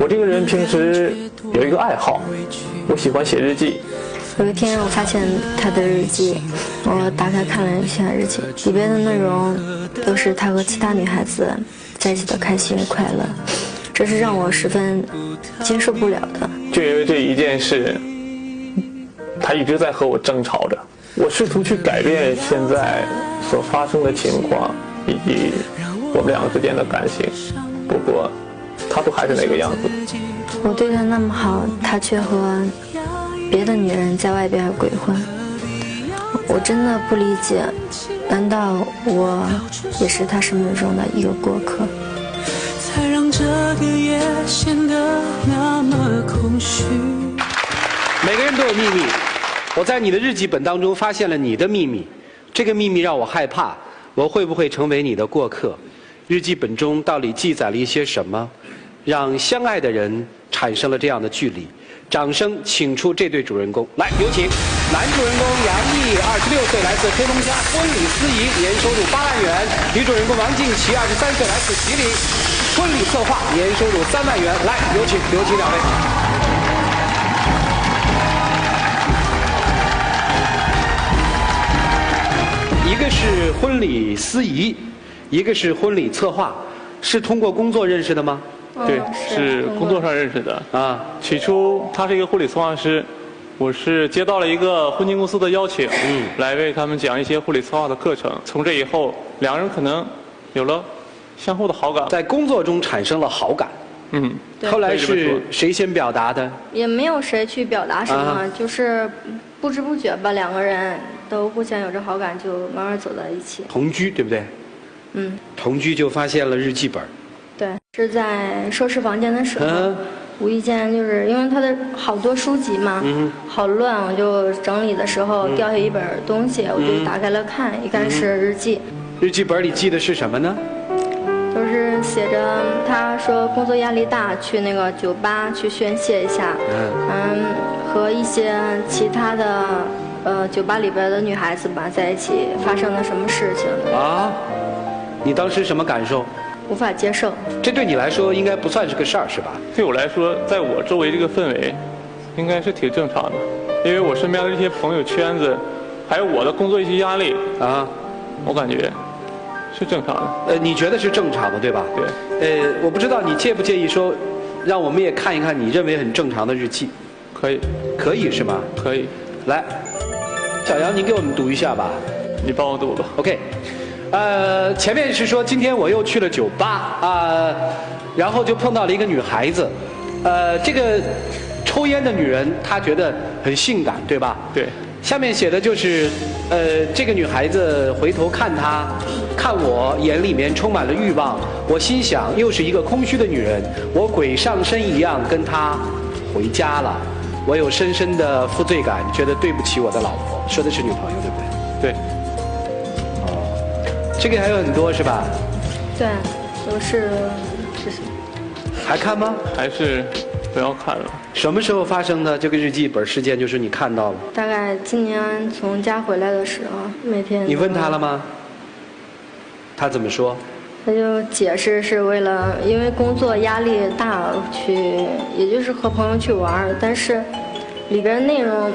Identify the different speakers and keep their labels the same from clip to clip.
Speaker 1: 我这个人平时有一个爱好，我喜欢写日记。
Speaker 2: 有一天我发现他的日记，我打开看了一下日记，里边的内容都是他和其他女孩子在一起的开心与快乐，这是让我十分接受不了的。
Speaker 1: 就因为这一件事，他一直在和我争吵着。我试图去改变现在所发生的情况以及我们两个之间的感情，不过他都还是那个样子。
Speaker 2: 我对他那么好，他却和别的女人在外边鬼混，我真的不理解，难道我也是他生命中的一个过客？
Speaker 3: 才让这个夜显得那么空虚。
Speaker 4: 每个人都有秘密，我在你的日记本当中发现了你的秘密，这个秘密让我害怕，我会不会成为你的过客？日记本中到底记载了一些什么，让相爱的人产生了这样的距离？掌声请出这对主人公，来，有请男主人公杨毅，26岁，来自黑龙江，婚礼司仪，年收入8万元；女主人公王静琪，23岁，来自吉林，婚礼策划，年收入3万元。来，有请两位。一个是婚礼司仪，一个是婚礼策划，是通过工作认识的吗？
Speaker 1: 对，是工作上认识的啊。起初他是一个婚礼策划师，我是接到了一个婚庆公司的邀请，来为他们讲一些婚礼策划的课程。从这以后，两个人可能有了相互的好感，
Speaker 4: 在工作中产生了好感。后来是谁先表达的？
Speaker 2: 也没有谁去表达什么，就是不知不觉吧，两个人都互相有着好感，就慢慢走在一起。
Speaker 4: 同居对不对？同居就发现了日记本。
Speaker 2: 对，是在收拾房间的时候，无意间就是因为他的好多书籍嘛，好乱，我就整理的时候掉下一本东西，我就打开了看，一看是日记。
Speaker 4: 日记本里记的是什么呢？
Speaker 2: 就是写着他说工作压力大，去那个酒吧去宣泄一下，和一些其他的酒吧里边的女孩子吧在一起发生了什么事情啊？
Speaker 4: 你当时什么感受？
Speaker 2: 无法接受。这
Speaker 4: 对你来说应该不算是个事儿，是吧？
Speaker 1: 对我来说，在我周围这个氛围，应该是挺正常的，因为我身边的这些朋友圈子，还有我的工作一些压力啊，我感觉是正常的。
Speaker 4: 你觉得是正常的，对吧？
Speaker 1: 对。
Speaker 4: 我不知道你介不介意说，让我们也看一看你认为很正常的日记。
Speaker 1: 可以。
Speaker 4: 可以是吗？
Speaker 1: 可以。
Speaker 4: 来，小杨，你给我们读一下吧。
Speaker 1: 你帮我读吧。
Speaker 4: OK。前面是说今天我又去了酒吧然后就碰到了一个女孩子，这个抽烟的女人她觉得很性感，对吧？
Speaker 1: 对。
Speaker 4: 下面写的就是这个女孩子回头看她，看我，眼里面充满了欲望。我心想，又是一个空虚的女人，我鬼上身一样跟她回家了。我有深深的负罪感，觉得对不起我的老婆。说的是女朋友，对不对？
Speaker 1: 对。
Speaker 4: 这个还有很多是吧？
Speaker 2: 对，都是。
Speaker 4: 还看吗？
Speaker 1: 还是不要看了。
Speaker 4: 什么时候发生的这个日记本事件？就是你看到了。
Speaker 2: 大概今年从家回来的时候，每天。
Speaker 4: 你问他了吗？他怎么说？
Speaker 2: 他就解释是为了因为工作压力大去，也就是和朋友去玩，但是里边内容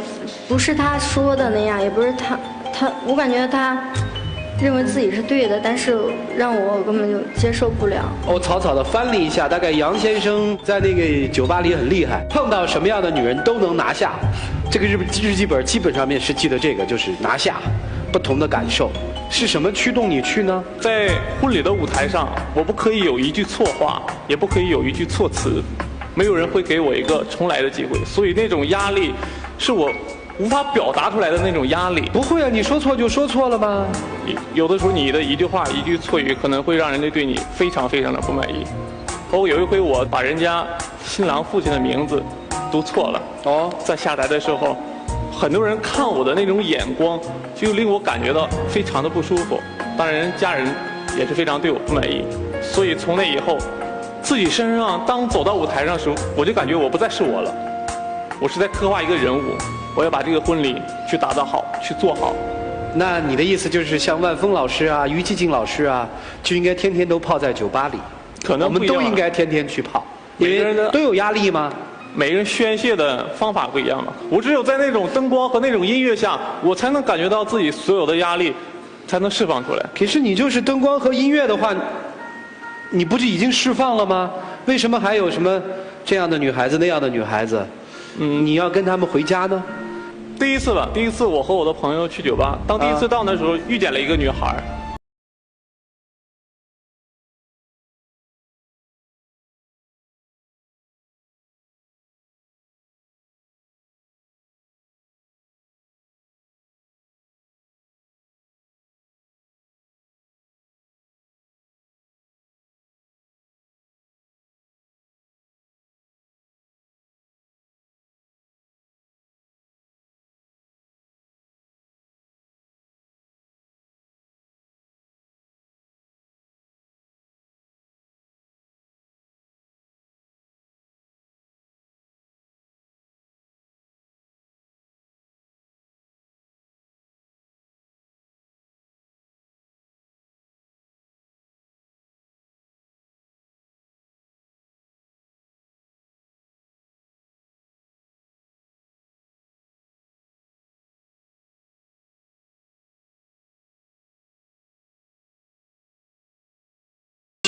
Speaker 2: 不是他说的那样，也不是他，我感觉他。认为自己是对的，但是让我根本就接受不了。
Speaker 4: 我草草的翻了一下，大概杨先生在那个酒吧里很厉害，碰到什么样的女人都能拿下。这个日记本基本上面是记的这个，就是拿下，不同的感受。是什么驱动你去呢？
Speaker 1: 在婚礼的舞台上，我不可以有一句错话，也不可以有一句措辞，没有人会给我一个重来的机会，所以那种压力是我无法表达出来的那种压力。
Speaker 4: 不会啊，你说错就说错了吗？
Speaker 1: 有的时候你的一句话一句错语可能会让人家对你非常非常的不满意。有一回我把人家新郎父亲的名字读错了，在下台的时候，很多人看我的那种眼光就令我感觉到非常的不舒服，当然家人也是非常对我不满意。所以从那以后，自己身上当走到舞台上的时候，我就感觉我不再是我了，我是在刻画一个人物，我要把这个婚礼去打造好，去做好。
Speaker 4: 那你的意思就是像万峰老师啊、于继静老师啊，就应该天天都泡在酒吧里？
Speaker 1: 可能
Speaker 4: 我们都应该天天去泡。
Speaker 1: 每个人的
Speaker 4: 都有压力吗？
Speaker 1: 每个人宣泄的方法不一样嘛。我只有在那种灯光和那种音乐下，我才能感觉到自己所有的压力，才能释放出来。
Speaker 4: 可是你就是灯光和音乐的话，你不是已经释放了吗？为什么还有什么这样的女孩子那样的女孩子？你要跟他们回家呢？
Speaker 1: 第一次吧，第一次我和我的朋友去酒吧，当第一次到那时候遇见了一个女孩。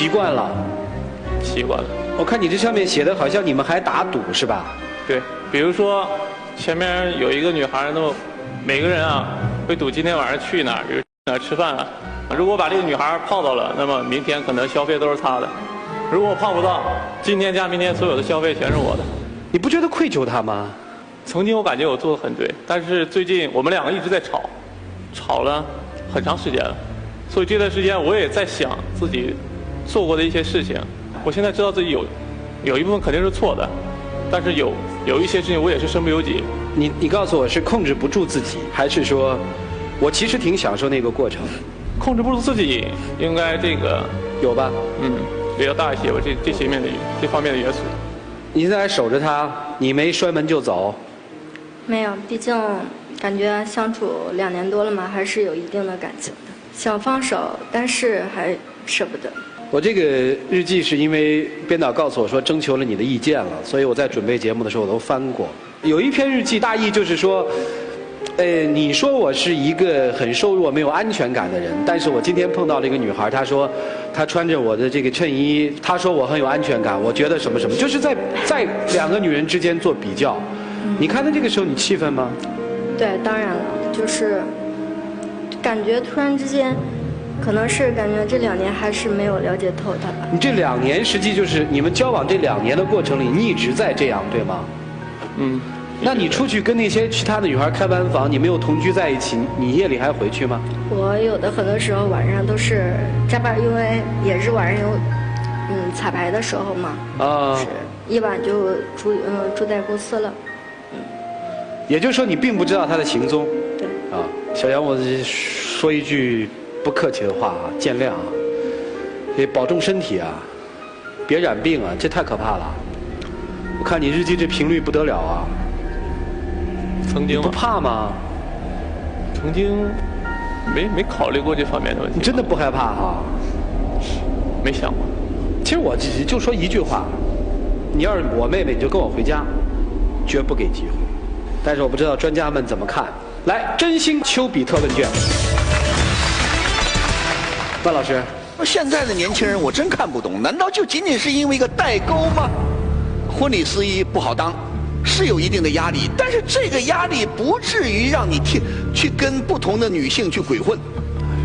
Speaker 4: 习惯了，
Speaker 1: 习惯了。
Speaker 4: 我看你这上面写的好像你们还打赌是吧？
Speaker 1: 对，比如说前面有一个女孩，那么每个人啊会赌今天晚上去哪儿，比如哪儿吃饭啊。如果把这个女孩泡到了，那么明天可能消费都是她的；如果泡不到，今天加明天所有的消费全是我的。
Speaker 4: 你不觉得愧疚他吗？
Speaker 1: 曾经我感觉我做的很对，但是最近我们两个一直在吵，吵了很长时间了。所以这段时间我也在想自己做过的一些事情。我现在知道自己有一部分肯定是错的，但是有一些事情我也是身不由己。
Speaker 4: 你告诉我是控制不住自己，还是说我其实挺享受那个过程？
Speaker 1: 控制不住自己，应该这个
Speaker 4: 有吧？
Speaker 1: 比较大一些吧，这方面的元素。
Speaker 4: 你现在还守着他，你没摔门就走？
Speaker 2: 没有，毕竟感觉相处2年多了嘛，还是有一定的感情的。想放手，但是还舍不得。
Speaker 4: 我这个日记是因为编导告诉我说征求了你的意见了，所以我在准备节目的时候我都翻过。有一篇日记大意就是说，你说我是一个很瘦弱、没有安全感的人，但是我今天碰到了一个女孩，她说她穿着我的这个衬衣，她说我很有安全感，我觉得什么什么，就是在2个女人之间做比较。你看到这个时候你气愤吗？
Speaker 2: 对，当然了，就是感觉突然之间，可能是感觉这2年还是没有了解透他吧。
Speaker 4: 你这2年实际就是你们交往这2年的过程里，你一直在这样，对吗？那你出去跟那些其他的女孩开完房，你没有同居在一起，你夜里还回去吗？
Speaker 2: 我有的很多时候晚上都是加班，因为也是晚上有彩排的时候嘛。是一晚就住在公司了。
Speaker 4: 也就是说你并不知道他的行踪。
Speaker 2: 对。
Speaker 4: 小杨，我说一句不客气的话啊，见谅啊，得保重身体啊，别染病啊，这太可怕了。我看你日记这频率不得了啊。
Speaker 1: 曾经
Speaker 4: 不怕吗？
Speaker 1: 曾经没考虑过这方面的问题。
Speaker 4: 你真的不害怕哈？
Speaker 1: 没想过。
Speaker 4: 其实我就说一句话，你要是我妹妹，你就跟我回家，绝不给机会。但是我不知道专家们怎么看。来，真心丘比特问卷。万老师，
Speaker 5: 现在的年轻人我真看不懂，难道就仅仅是因为一个代沟吗？婚礼司仪不好当，是有一定的压力，但是这个压力不至于让你去跟不同的女性去鬼混。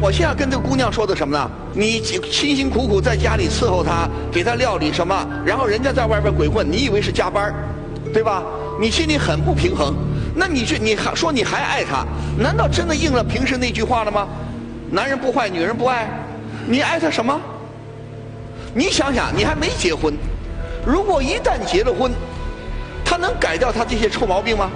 Speaker 5: 我现在跟这个姑娘说的什么呢？你辛辛苦苦在家里伺候她，给她料理什么，然后人家在外边鬼混，你以为是加班，对吧？你心里很不平衡。那你还说你还爱她，难道真的应了平时那句话了吗？男人不坏，女人不爱。你爱她什么？你想想，你还没结婚，如果一旦结了婚，他能改掉他这些臭毛病吗？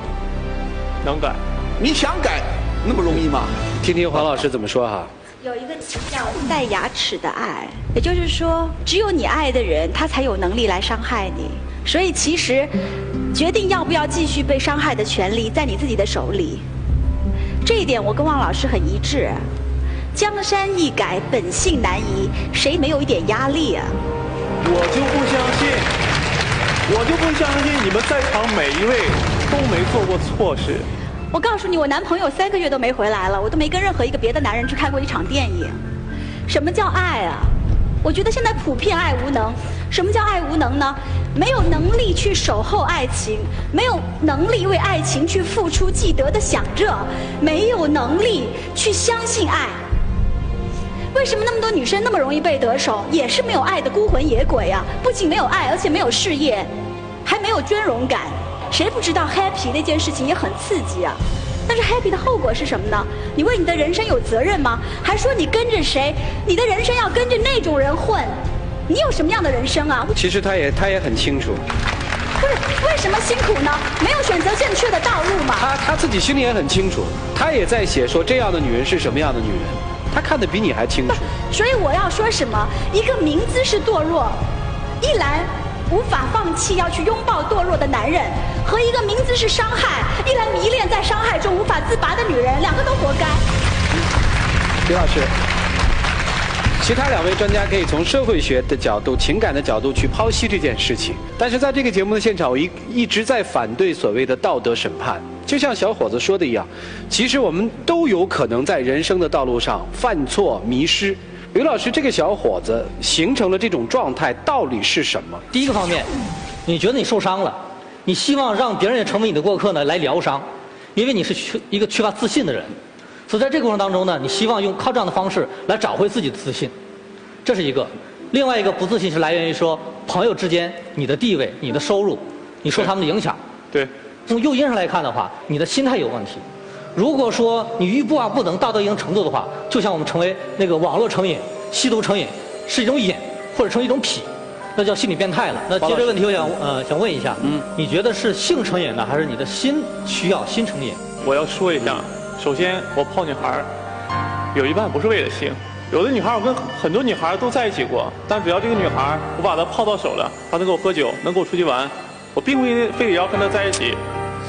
Speaker 1: 能改。
Speaker 5: 你想改，那么容易吗？
Speaker 4: 听听黄老师怎么说哈。
Speaker 6: 有一个词叫带牙齿的爱，也就是说，只有你爱的人，他才有能力来伤害你。所以其实，决定要不要继续被伤害的权利在你自己的手里。这一点我跟汪老师很一致。江山易改，本性难移，谁没有一点压力啊？
Speaker 1: 我就不相信相信你们在场每一位都没做过错事。
Speaker 6: 我告诉你，我男朋友3个月都没回来了，我都没跟任何一个别的男人去看过一场电影。什么叫爱啊？我觉得现在普遍爱无能。什么叫爱无能呢？没有能力去守候爱情，没有能力为爱情去付出既得的享热，没有能力去相信爱。为什么那么多女生那么容易被得手？也是没有爱的孤魂野鬼啊！不仅没有爱，而且没有事业，还没有尊荣感。谁不知道 happy 那件事情也很刺激啊？但是 happy 的后果是什么呢？你为你的人生有责任吗？还说你跟着谁？你的人生要跟着那种人混，你有什么样的人生啊？
Speaker 4: 其实他也很清楚。
Speaker 6: 不是，为什么辛苦呢？没有选择正确的道路嘛。
Speaker 4: 他自己心里也很清楚，他也在写说这样的女人是什么样的女人，他看得比你还清楚。
Speaker 6: 所以我要说什么？一个明知是堕落，一来无法放弃要去拥抱堕落的男人，和一个明知是伤害，一来迷恋在伤害中无法自拔的女人，两个都活该。
Speaker 4: 李老师，其他2位专家可以从社会学的角度、情感的角度去剖析这件事情，但是在这个节目的现场，我一直在反对所谓的道德审判。就像小伙子说的一样，其实我们都有可能在人生的道路上犯错、迷失。刘老师，这个小伙子形成了这种状态，道理是什么？
Speaker 7: 第一个方面，你觉得你受伤了，你希望让别人也成为你的过客呢，来疗伤，因为你是一个缺乏自信的人，所以在这个过程当中呢，你希望靠这样的方式来找回自己的自信，这是一个。另外一个不自信是来源于说朋友之间你的地位、你的收入，你受他们的影响。
Speaker 1: 对。
Speaker 7: 从诱因上来看的话，你的心态有问题。如果说你欲罢不能、道德一定程度的话，就像我们成为那个网络成瘾、吸毒成瘾，是一种瘾或者成为一种痞，那叫心理变态了。那接着问题，我想问一下，你觉得是性成瘾呢，还是你的心需要心成瘾？
Speaker 1: 我要说一下，首先我泡女孩，有一半不是为了性。有的女孩我跟很多女孩都在一起过，但只要这个女孩我把她泡到手了，她能跟我喝酒，能跟我出去玩，我并不非得要跟她在一起。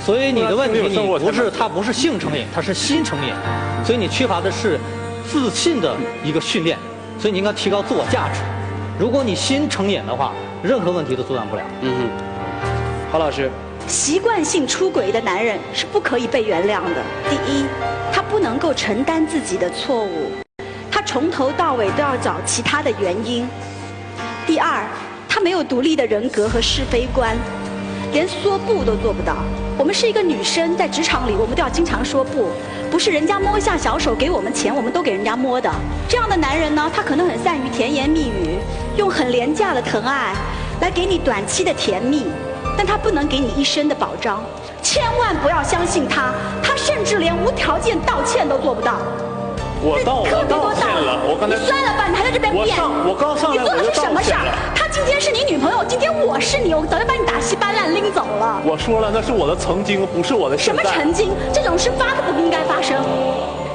Speaker 7: 所以你的问题，它不是性成瘾，它是心成瘾，所以你缺乏的是自信的一个训练，所以你应该提高自我价值。如果你心成瘾的话，任何问题都阻挡不了。
Speaker 4: 郝老师，
Speaker 6: 习惯性出轨的男人是不可以被原谅的。第一，他不能够承担自己的错误，他从头到尾都要找其他的原因。第二，他没有独立的人格和是非观，连说不都做不到。我们是一个女生，在职场里我们都要经常说不，不是人家摸一下小手给我们钱，我们都给人家摸的。这样的男人呢，他可能很善于甜言蜜语，用很廉价的疼爱来给你短期的甜蜜，但他不能给你一生的保障。千万不要相信他，他甚至连无条件道歉都做不到。
Speaker 1: 我道歉了，我刚才
Speaker 6: 你算了吧，你还在这边辩。
Speaker 1: 我刚上来我就道歉了。你做的是什么事儿？他今天是你女朋友，今天我是你，我早就把你打稀巴烂拎走了。我说了，那是我的曾经，不是我的现在。
Speaker 6: 什么曾经？这种事发都不应该发生。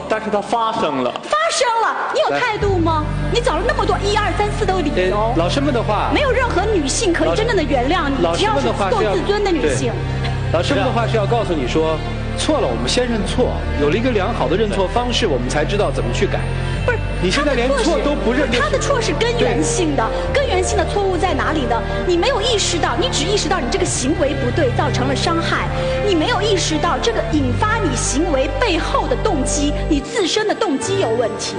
Speaker 1: 但是它发生了。
Speaker 6: 发生了，你有态度吗？你找了那么多1、2、3、4的理由。
Speaker 4: 老师们的话，
Speaker 6: 没有任何女性可以真正的原谅你，只要是够自尊的女性。
Speaker 4: 老师们的话是要告诉你说，错了，我们先认错，有了一个良好的认错方式，我们才知道怎么去改。
Speaker 6: 不是，
Speaker 4: 你现在连错都不认。
Speaker 6: 他的错是根源性的，根源性的错误在哪里呢？你没有意识到，你只意识到你这个行为不对，造成了伤害，你没有意识到这个引发你行为背后的动机，你自身的动机有问题。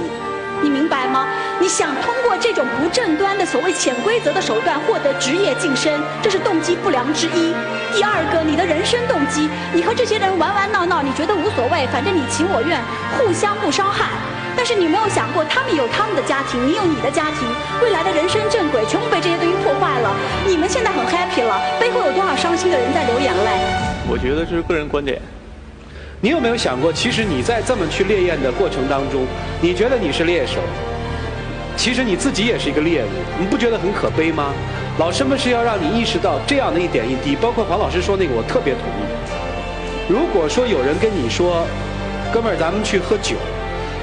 Speaker 6: 你明白吗？你想通过这种不正当的所谓潜规则的手段获得职业晋升，这是动机不良之一。第二个，你的人生动机，你和这些人玩玩闹闹，你觉得无所谓，反正你情我愿，互相不伤害。但是你没有想过，他们有他们的家庭，你有你的家庭，未来的人生正轨全部被这些东西破坏了。你们现在很 happy 了，背后有多少伤心的人在流眼泪？
Speaker 1: 我觉得这是个人观点。
Speaker 4: 你有没有想过，其实你在这么去猎艳的过程当中，你觉得你是猎手，其实你自己也是一个猎物，你不觉得很可悲吗？老师们是要让你意识到这样的一点一滴，包括黄老师说那个，我特别同意。如果说有人跟你说，哥们儿，咱们去喝酒，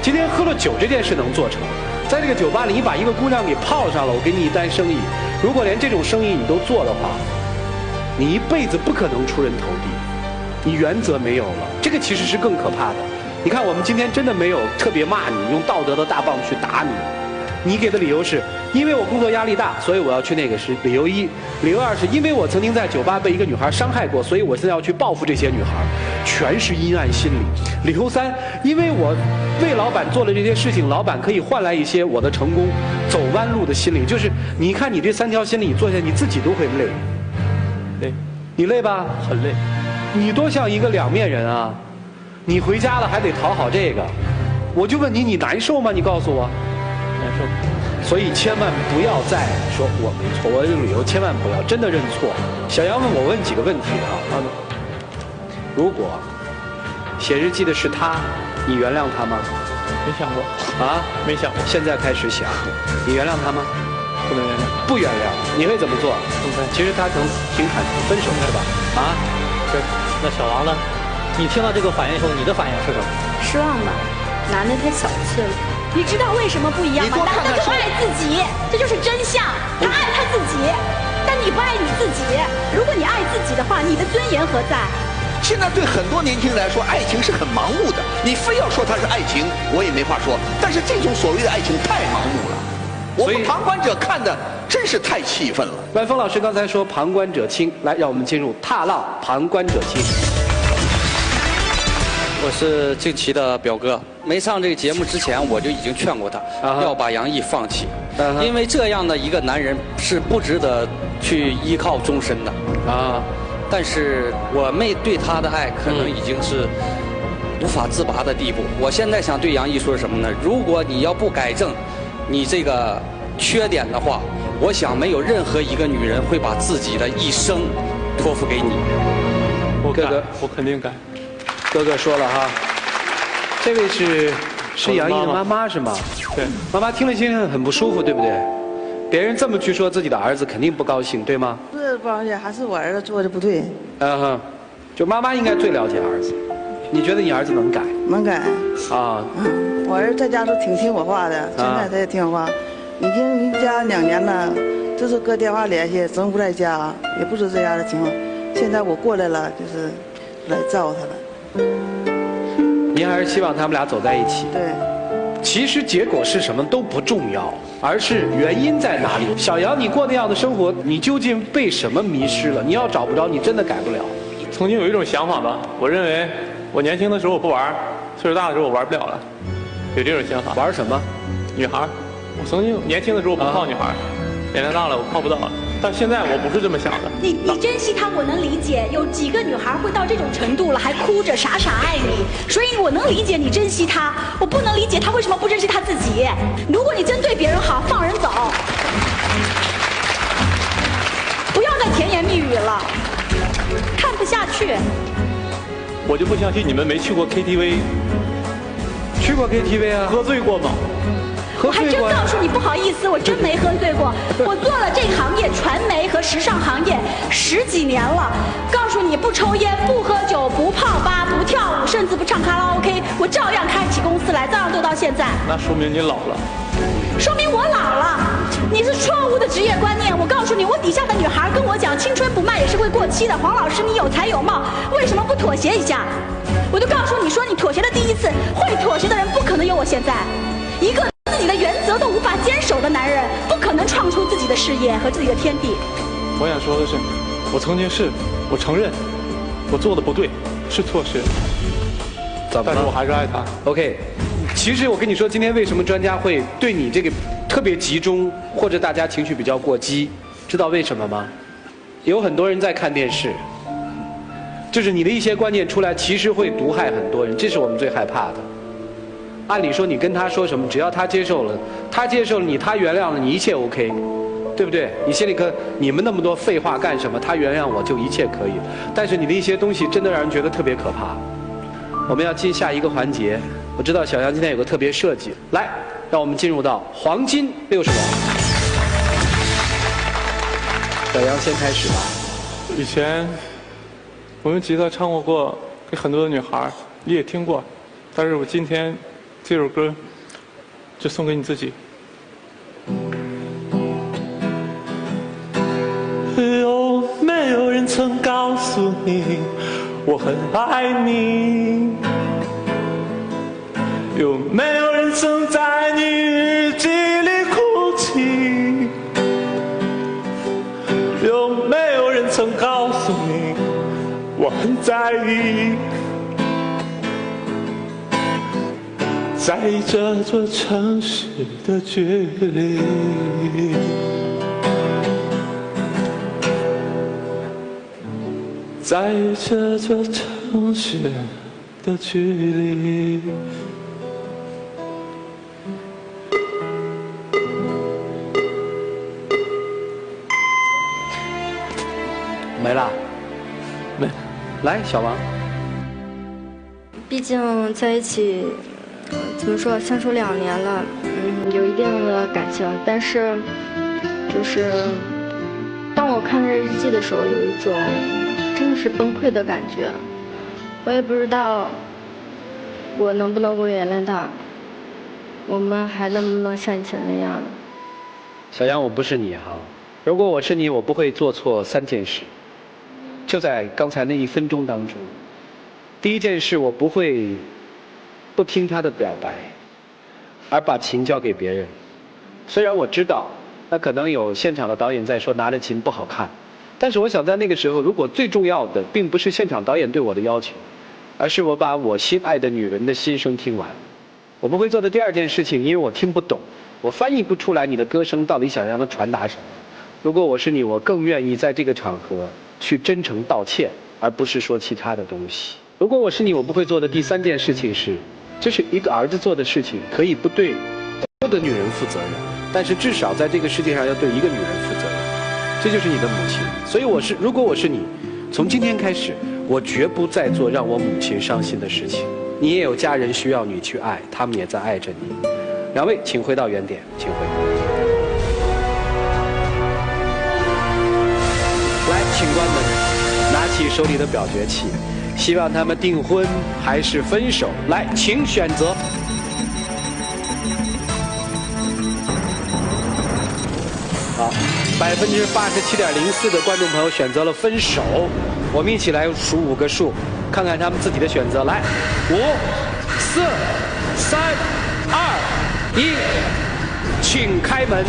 Speaker 4: 今天喝了酒这件事能做成，在这个酒吧里你把一个姑娘给泡上了，我给你一单生意，如果连这种生意你都做的话，你一辈子不可能出人头地。你原则没有了，这个其实是更可怕的。你看，我们今天真的没有特别骂你，用道德的大棒去打你，你给的理由是因为我工作压力大，所以我要去那个，是理由一。理由二是因为我曾经在酒吧被一个女孩伤害过，所以我现在要去报复这些女孩，全是阴暗心理。理由三，因为我为老板做了这些事情，老板可以换来一些我的成功，走弯路的心理。就是你看你这3条心理做下来，你自己都会累。
Speaker 1: 累，
Speaker 4: 你累吧？
Speaker 1: 很累。
Speaker 4: 你多像一个两面人啊！你回家了还得讨好这个，我就问你，你难受吗？你告诉我。
Speaker 1: 难受。
Speaker 4: 所以千万不要再说我没错，我有理由，千万不要真的认错。小杨问我问几个问题啊？如果写日记的是他，你原谅他吗？
Speaker 1: 没想过
Speaker 4: 啊？
Speaker 1: 没想过。
Speaker 4: 现在开始想，你原谅他吗？
Speaker 1: 不能原谅。
Speaker 4: 不原谅，你会怎么做？其实他曾挺坦诚分手是吧？啊？
Speaker 7: 对。那小王呢？你听到这个反应以后，你的反应是什么？
Speaker 2: 失望吧，男的太小气了。
Speaker 6: 你知道为什么不一样吗？男的更爱自己，这就是真相。他爱他自己，但你不爱你自己。如果你爱自己的话，你的尊严何在？
Speaker 5: 现在对很多年轻人来说，爱情是很盲目的。你非要说它是爱情，我也没话说。但是这种所谓的爱情太盲目了，我们旁观者看的真是太气愤了。
Speaker 4: 万峰老师刚才说旁观者清，来，让我们进入踏浪旁观者清。
Speaker 8: 我是静琪的表哥，没上这个节目之前，我就已经劝过他要把杨毅放弃，因为这样的一个男人是不值得去依靠终身的啊。但是我妹对他的爱可能已经是无法自拔的地步。我现在想对杨毅说什么呢？如果你要不改正你这个缺点的话，我想没有任何一个女人会把自己的一生托付给你。
Speaker 1: 我改，我肯定改。
Speaker 4: 哥哥说了哈，这位是杨毅的妈妈是吗？
Speaker 1: 对，
Speaker 4: 妈妈听了心里很不舒服，对不对？别人这么去说自己的儿子，肯定不高兴，对吗？
Speaker 9: 是不高兴，还是我儿子做的不对。
Speaker 4: 就妈妈应该最了解儿子。你觉得你儿子能改？
Speaker 9: 能改。
Speaker 4: 啊。
Speaker 9: 我儿子在家都挺听我话的，现在他也听我话。已经离家2年了，就是搁电话联系，真不在家，也不知这样的情况。现在我过来了，就是来照他了。
Speaker 4: 您还是希望他们俩走在一起？
Speaker 9: 对。
Speaker 4: 其实结果是什么都不重要，而是原因在哪里。小杨，你过那样的生活，你究竟被什么迷失了？你要找不着，你真的改不了。
Speaker 1: 曾经有一种想法吧，我认为我年轻的时候我不玩，岁数大的时候我玩不了了，有这种想法。
Speaker 4: 玩什么？
Speaker 1: 女孩。我曾经年轻的时候不泡女孩，年龄大了我泡不到了。但现在我不是这么想的。
Speaker 6: 你珍惜他，我能理解。有几个女孩会到这种程度了，还哭着傻傻爱你，所以我能理解你珍惜他。我不能理解他为什么不珍惜他自己。如果你真对别人好，放人走，不要再甜言蜜语了，看不下去。
Speaker 1: 我就不相信你们没去过 KTV。
Speaker 4: 去过 KTV 啊？
Speaker 1: 喝醉过吗？
Speaker 6: 我还真告诉你不好意思，我真没喝醉过。我做了这行业，传媒和时尚行业10几年了。告诉你，不抽烟，不喝酒，不泡吧，不跳舞，甚至不唱卡拉 OK， 我照样开起公司来，照样做到现在。
Speaker 1: 那说明你老了。
Speaker 6: 说明我老了。你是错误的职业观念。我告诉你，我底下的女孩跟我讲，青春不卖也是会过期的。黄老师，你有才有貌，为什么不妥协一下？我就告诉你说，你妥协的第一次，会妥协的人不可能有我现在。一个自己的原则都无法坚守的男人，不可能创出自己的事业和自己的天地。
Speaker 1: 我想说的是，我曾经我承认，我做的不对，是错事，但是我还是爱他。
Speaker 4: OK， 其实我跟你说，今天为什么专家会对你这个特别集中，或者大家情绪比较过激，知道为什么吗？有很多人在看电视，就是你的一些观念出来，其实会毒害很多人，这是我们最害怕的。按理说你跟他说什么，只要他接受了你，他原谅了你，一切 OK， 对不对？你心里你们那么多废话干什么？他原谅我就一切可以。但是你的一些东西真的让人觉得特别可怕。我们要进下一个环节，我知道小杨今天有个特别设计，来，让我们进入到黄金60秒。小杨先开始吧。
Speaker 1: 以前我用吉他唱过歌给很多的女孩，你也听过，但是我今天这首歌就送给你自己。有没有人曾告诉你我很爱你？有没有人曾在你日记里有没有人曾告诉你，我很在意？在这座城市的距离，在这座城市的距离。
Speaker 4: 没了，
Speaker 1: 没。
Speaker 4: 来，小王。
Speaker 2: 毕竟在一起，怎么说，相处2年了，有一定的感情，但是，就是当我看这日记的时候，有一种真的是崩溃的感觉。我也不知道我能不能够原谅他，我们还能不能像以前那样？
Speaker 4: 小杨，我不是你哈，如果我是你，我不会做错3件事。就在刚才那1分钟当中，第一件事，我不会不听他的表白，而把琴交给别人。虽然我知道，那可能有现场的导演在说拿着琴不好看，但是我想在那个时候，如果最重要的并不是现场导演对我的要求，而是我把我心爱的女人的心声听完。我不会做的第2件事情，因为我听不懂，我翻译不出来你的歌声到底想让它传达什么。如果我是你，我更愿意在这个场合去真诚道歉，而不是说其他的东西。如果我是你，我不会做的第3件事情是，这是一个儿子做的事情，可以不对所有的女人负责任，但是至少在这个世界上要对一个女人负责任，这就是你的母亲。所以如果我是你，从今天开始，我绝不再做让我母亲伤心的事情。你也有家人需要你去爱，他们也在爱着你。2位，请回到原点，请回。来，请关门，拿起手里的表决器，希望他们订婚还是分手？来，请选择。好，87.04%的观众朋友选择了分手。我们一起来数5个数，看看他们自己的选择。来，5、4、3、2、1，请开门。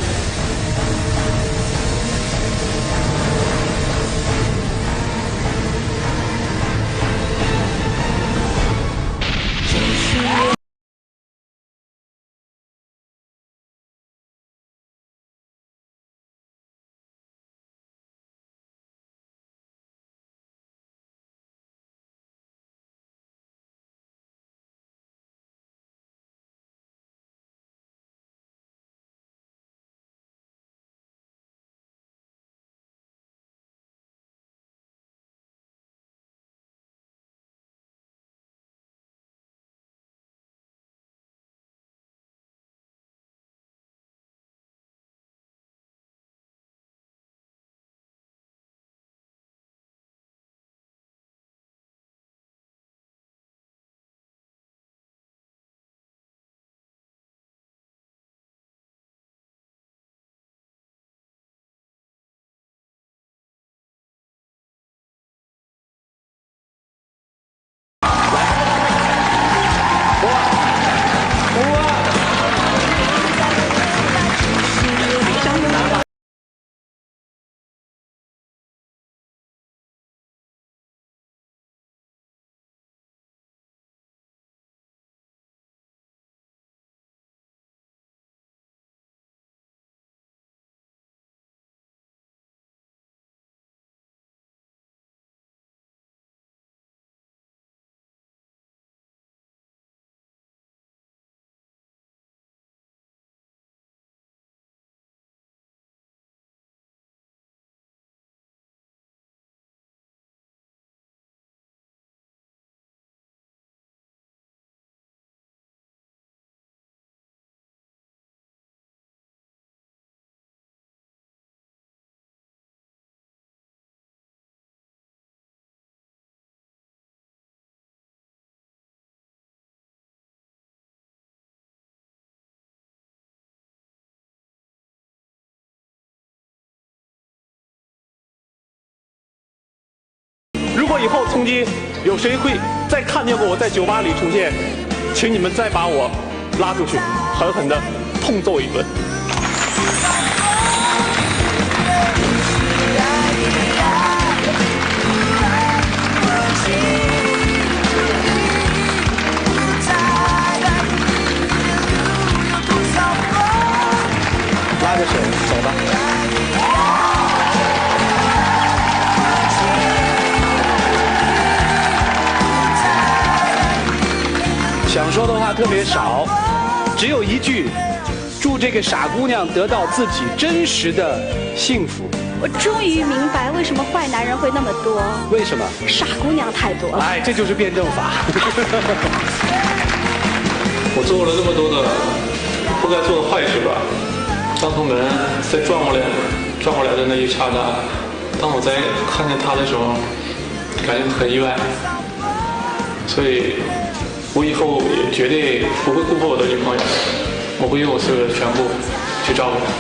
Speaker 1: 如果以后从今有谁会再看见过我在酒吧里出现，请你们再把我拉出去，狠狠地痛揍一顿。
Speaker 4: 特别少，只有一句：祝这个傻姑娘得到自己真实的幸福。
Speaker 6: 我终于明白为什么坏男人会那么多。
Speaker 4: 为什么？
Speaker 6: 傻姑娘太多了。
Speaker 4: 哎，这就是辩证法。
Speaker 1: 我做了那么多的不该做的坏事吧，当从门再转过来的那一刹那，当我在看见他的时候，感觉很意外。所以我以后也绝对不会辜负我的女朋友，我会用我所有的全部去照顾她。